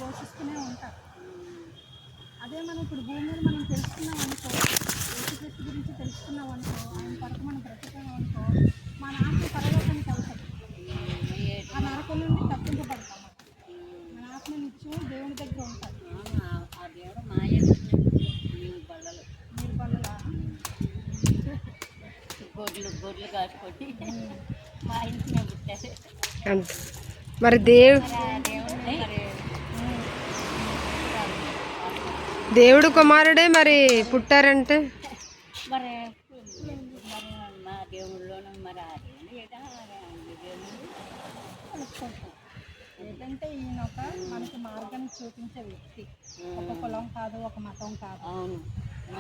ఘోషిస్తూనే ఉంటారు. అదే మనం ఇప్పుడు భూమి మీద మనం తెలుసుకున్నాం అనుకో, యేసుక్రీస్తు గురించి తెలుసుకున్నాం అనుకో, ఆయన కొరకు మనం బ్రతుకున్నాం అనుకో, మన ఆత్మ పరలోకానికి వెళ్తుంది. ఆ నరకం నుండి తప్పించబడతాం. మన ఆత్మ నిత్యం దేవుని దగ్గర ఉంటుంది. ఆ దేవుడు మా మీరు బల్లలు మీరు బల్లలా గొడ్లు కాసుకొని మా ఇంటినే పుట్టారు. మరి దేవుడు కుమారుడే మరి పుట్టారంటే మరి మా దేవుళ్ళలోనూ మరి ఆ ఏంటంటే ఈయన ఒక మనకి మార్గాన్ని చూపించే వ్యక్తి. ఒక కులం కాదు, ఒక మతం కాదు. అవును,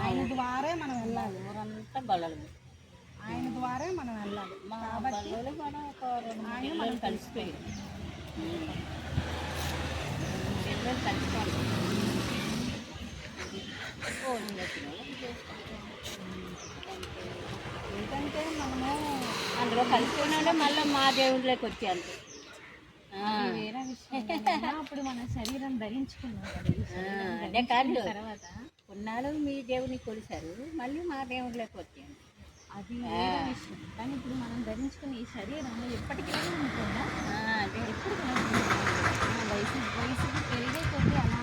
ఆయన ద్వారే మనం వెళ్ళాలి. ఊరంతా బల్లలు, ఆయన ద్వారే మనం వెళ్ళాలి. మా బల్లలు మనం ఒక 2 మనం కలిసిపోయాం. కలిసిపోయాం ఏంటంటే మనము అందులో కలిసిపోయినా మళ్ళీ మా దేవుళ్ళకి వచ్చి అంతే వేరే విషయం. అప్పుడు మన శరీరం ధరించుకున్నాం అదే కాదు, తర్వాత కొన్నాళ్ళు మీ దేవుని కొలిసారు, మళ్ళీ మా దేవుళ్ళకి వచ్చాను, అది వేరే విషయం. కానీ ఇప్పుడు మనం ధరించుకున్న ఈ శరీరం ఎప్పటికైనా ఉంటుందా? అదే ఎప్పుడు వయసు పెరిగే కొద్దీ అలా